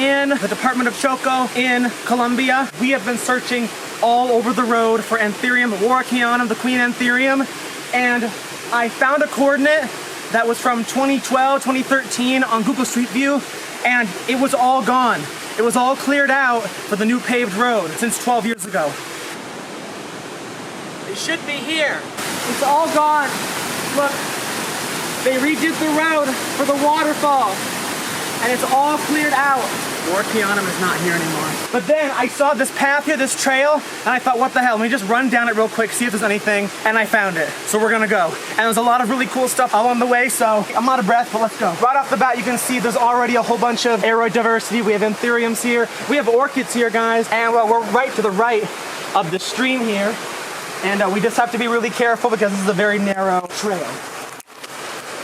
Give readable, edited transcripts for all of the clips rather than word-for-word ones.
in the Department of Choco in Colombia. We have been searching all over the road for Anthurium warockeanum, the queen Anthurium, and I found a coordinate that was from 2012, 2013 on Google Street View, and it was all gone. It was all cleared out for the new paved road since 12 years ago. It should be here. It's all gone. Look, they redid the road for the waterfall, and it's all cleared out. Warockeanum is not here anymore. But then I saw this path here, this trail, and I thought, what the hell? Let me just run down it real quick, see if there's anything, and I found it. So we're gonna go. And there's a lot of really cool stuff along the way, so I'm out of breath, but let's go. Right off the bat, you can see there's already a whole bunch of aroid diversity. We have Anthuriums here. We have orchids here, guys, and we're right to the right of the stream here. And we just have to be really careful because this is a very narrow trail.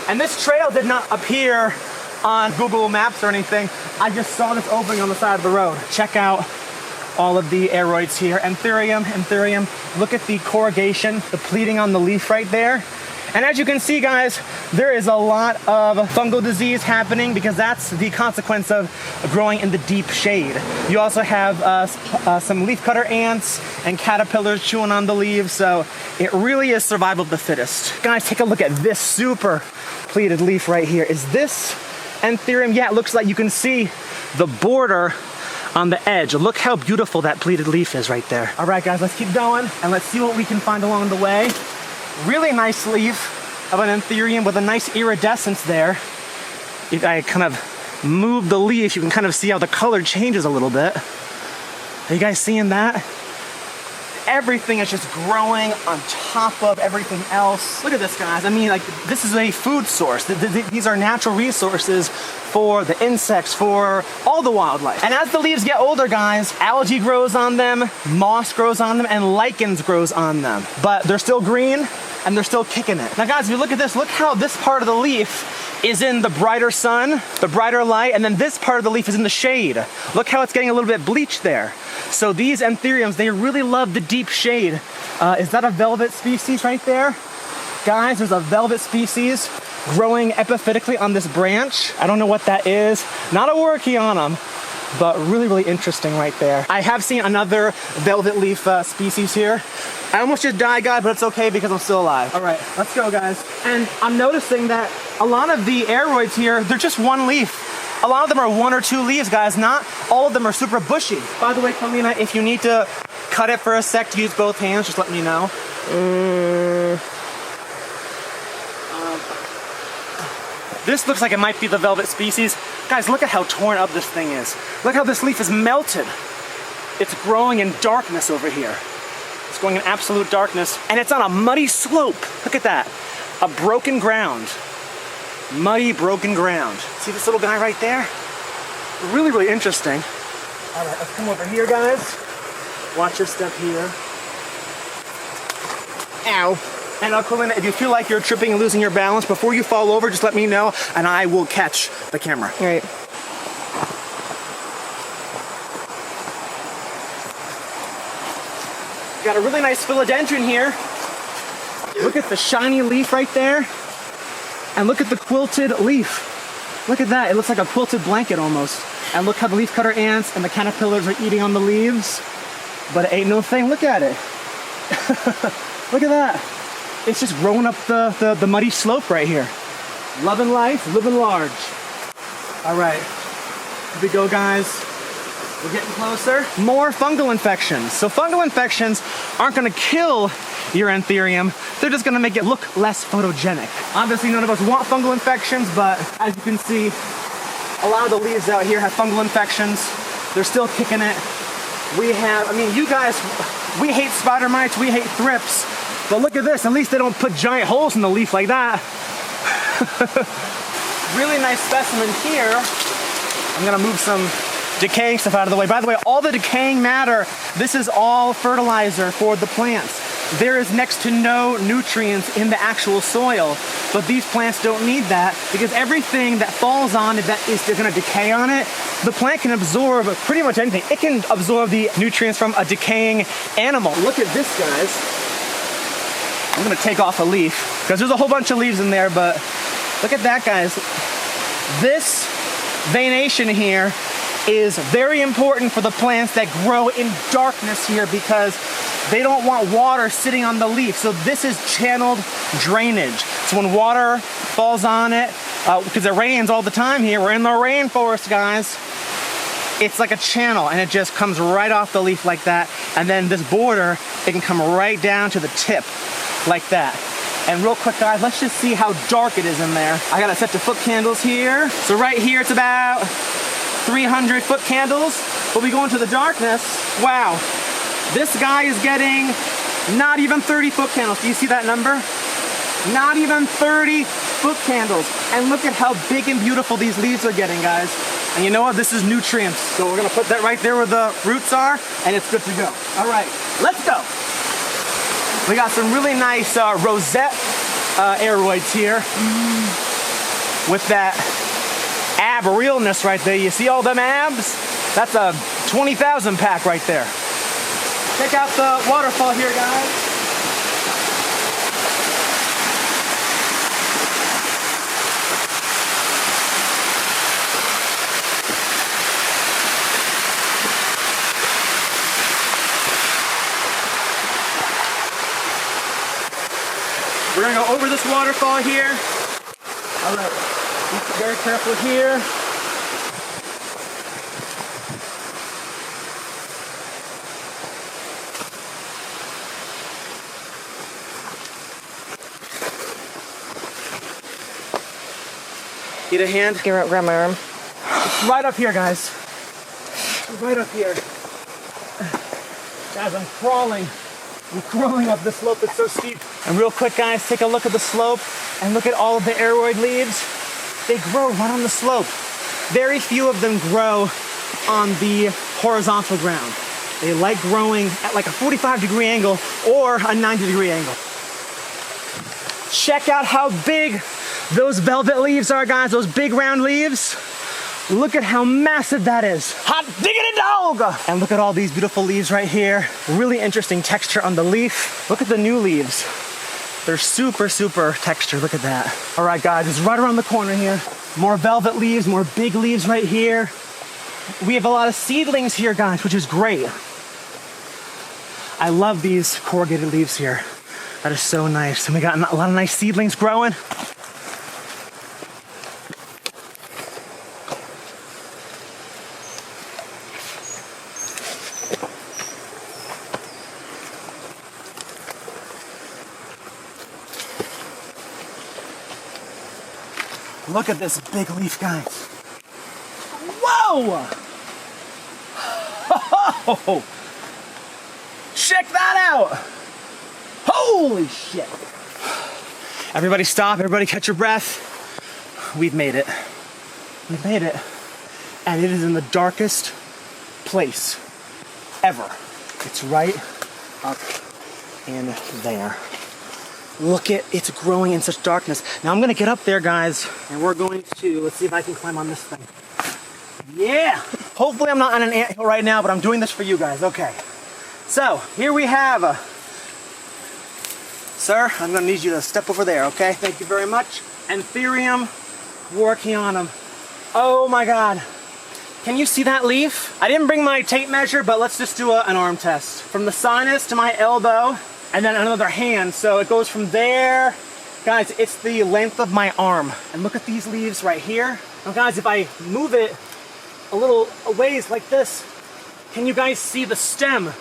And this trail did not appear on Google Maps or anything. I just saw this opening on the side of the road. Check out all of the aroids here. Anthurium. Look at the corrugation, the pleating on the leaf right there. And as you can see, guys, there is a lot of fungal disease happening because that's the consequence of growing in the deep shade. You also have some leafcutter ants and caterpillars chewing on the leaves, so it really is survival of the fittest. Guys, take a look at this super pleated leaf right here. Is this Anthurium? Yeah, it looks like you can see the border on the edge. Look how beautiful that pleated leaf is right there. All right, guys, let's keep going and let's see what we can find along the way. Really nice leaf of an Anthurium with a nice iridescence there. If I kind of move the leaf, you can kind of see how the color changes a little bit. Are you guys seeing that? Everything is just growing on top of everything else. Look at this, guys. I mean, like, this is a food source. These are natural resources for the insects, for all the wildlife. And as the leaves get older, guys, algae grows on them, moss grows on them, and lichens grows on them. But they're still green, and they're still kicking it. Now, guys, if you look at this, look how this part of the leaf is in the brighter sun, the brighter light, and then this part of the leaf is in the shade. Look how it's getting a little bit bleached there. So these Anthuriums, they really love the deep shade. Is that a velvet species right there? Guys, there's a velvet species growing epiphytically on this branch. I don't know what that is. Not a warockeanum, but really, really interesting right there. I have seen another velvet leaf species here. I almost just died, guys, but it's okay because I'm still alive. All right, let's go, guys. And I'm noticing that a lot of the aroids here, they're just one leaf. A lot of them are one or two leaves, guys. Not all of them are super bushy. By the way, Carlina, if you need to cut it for a sec to use both hands, just let me know. This looks like it might be the velvet species. Guys, look at how torn up this thing is. Look how this leaf is melted. It's growing in darkness over here. It's going in absolute darkness, and it's on a muddy slope. Look at that. A broken ground. Muddy, broken ground. See this little guy right there? Really, really interesting. All right, let's come over here, guys. Watch your step here. Ow. And Aquilina, if you feel like you're tripping and losing your balance, before you fall over, just let me know, and I will catch the camera. All right. Got a really nice philodendron here. Look at the shiny leaf right there. And look at the quilted leaf. Look at that, it looks like a quilted blanket almost. And look how the leafcutter ants and the caterpillars are eating on the leaves. But it ain't no thing, look at it. Look at that. It's just growing up the muddy slope right here. Loving life, living large. All right, here we go, guys. We're getting closer. More fungal infections. So fungal infections aren't gonna kill your Anthurium, they're just gonna make it look less photogenic. Obviously none of us want fungal infections, but as you can see, a lot of the leaves out here have fungal infections. They're still kicking it. We have, I mean, you guys, we hate spider mites, we hate thrips, but look at this, at least they don't put giant holes in the leaf like that. Really nice specimen here. I'm gonna move some decaying stuff out of the way. By the way, all the decaying matter, this is all fertilizer for the plants. There is next to no nutrients in the actual soil, but these plants don't need that because everything that falls on it that is gonna decay on it, the plant can absorb pretty much anything. It can absorb the nutrients from a decaying animal. Look at this, guys. I'm gonna take off a leaf because there's a whole bunch of leaves in there, but look at that, guys. This veination here is very important for the plants that grow in darkness here because they don't want water sitting on the leaf. So this is channeled drainage. So when water falls on it, because it rains all the time here, we're in the rainforest, guys. It's like a channel and it just comes right off the leaf like that. And then this border, it can come right down to the tip like that. And real quick, guys, let's just see how dark it is in there. I got it set to foot candles here. So right here, it's about 300 foot candles. But we go into the darkness, wow. This guy is getting not even 30 foot candles. Do you see that number? Not even 30 foot candles. And look at how big and beautiful these leaves are getting, guys. And you know what? This is nutrients. So we're gonna put that right there where the roots are, and it's good to go. All right, let's go. We got some really nice rosette aeroids here with that ab realness right there. You see all them abs? That's a 20,000 pack right there. Check out the waterfall here, guys. We're gonna go over this waterfall here. All right, be very careful here. Need a hand? Grab my arm. It's right up here, guys. Right up here. Guys, I'm crawling. I'm crawling up the slope, it's so steep. And real quick, guys, take a look at the slope and look at all of the aeroid leaves. They grow right on the slope. Very few of them grow on the horizontal ground. They like growing at like a 45-degree angle or a 90-degree angle. Check out how big those velvet leaves are, guys, those big round leaves. Look at how massive that is. Hot diggity dog! And look at all these beautiful leaves right here. Really interesting texture on the leaf. Look at the new leaves. They're super, super textured. Look at that. All right, guys, it's right around the corner here. More velvet leaves, more big leaves right here. We have a lot of seedlings here, guys, which is great. I love these corrugated leaves here. That is so nice. And we got a lot of nice seedlings growing. Look at this big leaf, guys. Whoa! Oh, check that out! Holy shit! Everybody stop, everybody catch your breath. We've made it. We've made it. And it is in the darkest place ever. It's right up in there. Look at, it's growing in such darkness. Now I'm gonna get up there, guys, and we're going to, let's see if I can climb on this thing. Yeah! Hopefully I'm not on an anthill right now, but I'm doing this for you guys, okay. So, here we have, sir, I'm gonna need you to step over there, okay? Thank you very much. Anthurium workianum. Oh my God. Can you see that leaf? I didn't bring my tape measure, but let's just do an arm test. From the sinus to my elbow, and then another hand, so it goes from there. Guys, it's the length of my arm. And look at these leaves right here. Now guys, if I move it a little ways like this, can you guys see the stem?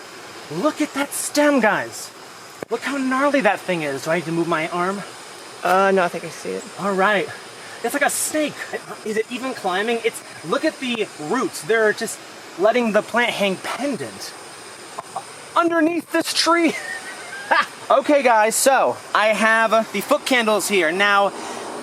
Look at that stem, guys. Look how gnarly that thing is. Do I need to move my arm? No, I think I see it. All right. It's like a snake. Is it even climbing? Look at the roots. They're just letting the plant hang pendant underneath this tree. Okay guys, so I have the foot candles here. Now,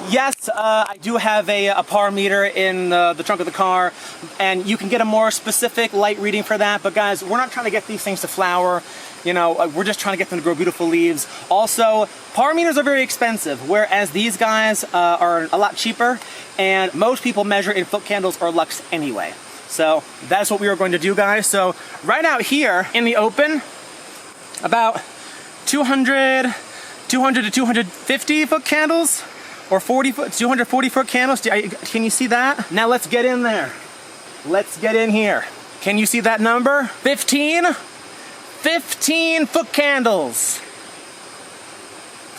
yes, I do have a par meter in the trunk of the car, and you can get a more specific light reading for that, but guys, we're not trying to get these things to flower. You know, we're just trying to get them to grow beautiful leaves. Also, par meters are very expensive, whereas these guys are a lot cheaper, and most people measure in foot candles or lux anyway. So that's what we are going to do, guys. So right out here in the open, about 200 to 250 foot candles, or 240 foot candles. Can you see that? Now let's get in there. let's get in here. Can you see that number? 15? 15 foot candles.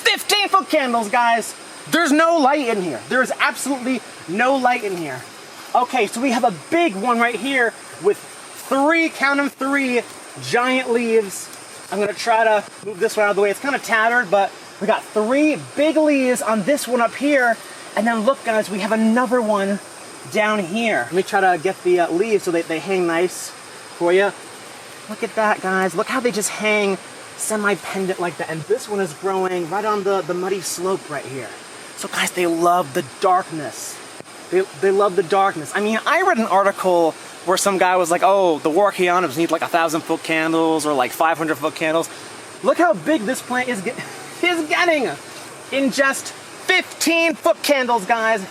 15 foot candles, guys. There's no light in here. There is absolutely no light in here. Okay, so we have a big one right here with 3, count them 3, giant leaves. I'm gonna try to move this one out of the way. It's kind of tattered, but we got 3 big leaves on this one up here. And then look, guys, we have another one down here. Let me try to get the leaves so they hang nice for you. Look at that, guys. Look how they just hang semi-pendant like that. And this one is growing right on the muddy slope right here. So guys, they love the darkness. They love the darkness. I mean, I read an article where some guy was like, oh, the Warchianums need like 1,000 foot candles or like 500 foot candles. Look how big this plant is getting in just 15 foot candles, guys.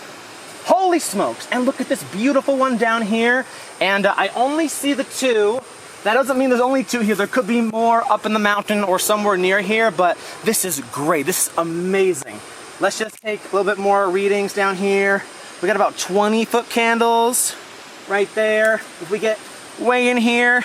Holy smokes. And look at this beautiful one down here. And I only see the 2. That doesn't mean there's only 2 here. There could be more up in the mountain or somewhere near here, but this is great. This is amazing. Let's just take a little bit more readings down here. We got about 20 foot candles right there. If we get way in here,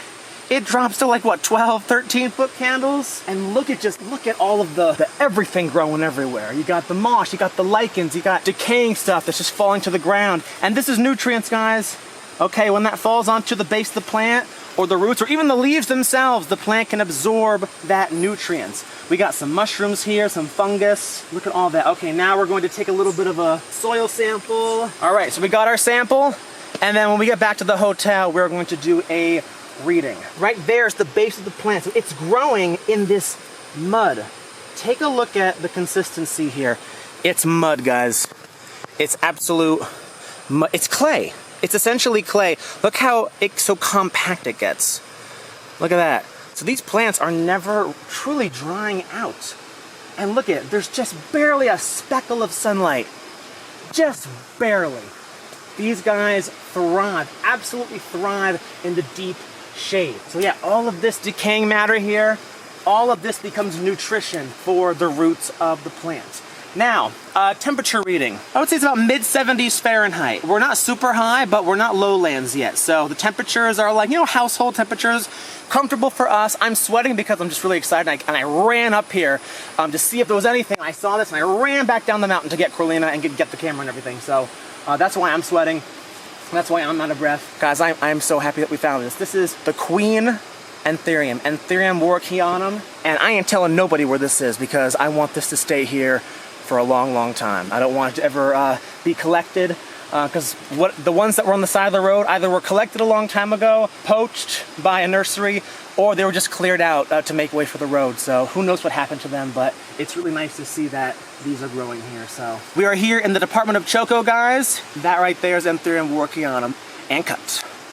it drops to like what, 12, 13 foot candles? And look at all of the everything growing everywhere. You got the moss, you got the lichens, you got decaying stuff that's just falling to the ground. And this is nutrients, guys. Okay, when that falls onto the base of the plant, or the roots, or even the leaves themselves, the plant can absorb that nutrients. We got some mushrooms here, some fungus. Look at all that. Okay, now we're going to take a little bit of a soil sample. All right, so we got our sample, and then when we get back to the hotel, we're going to do a reading. Right there is the base of the plant. So it's growing in this mud. Take a look at the consistency here. It's mud, guys. It's absolute mud. It's clay. It's essentially clay. Look how so compact it gets. Look at that. So these plants are never truly drying out. And look at it, there's just barely a speckle of sunlight. Just barely. These guys thrive, absolutely thrive in the deep shade. So yeah, all of this decaying matter here, all of this becomes nutrition for the roots of the plant. Now, temperature reading. I would say it's about mid-70s Fahrenheit. We're not super high, but we're not lowlands yet. So the temperatures are like, household temperatures, comfortable for us. I'm sweating because I'm just really excited. And I ran up here to see if there was anything. I saw this and I ran back down the mountain to get Corlina and get the camera and everything. So that's why I'm sweating. That's why I'm out of breath. Guys, I'm so happy that we found this. This is the Queen Anthurium, Anthurium warchianum. And I ain't telling nobody where this is because I want this to stay here for a long, long time. I don't want it to ever be collected because the ones that were on the side of the road either were collected a long time ago, poached by a nursery, or they were just cleared out to make way for the road. So who knows what happened to them, but it's really nice to see that these are growing here. So we are here in the Department of Choco, guys. That right there is Anthurium warchianum, and cut.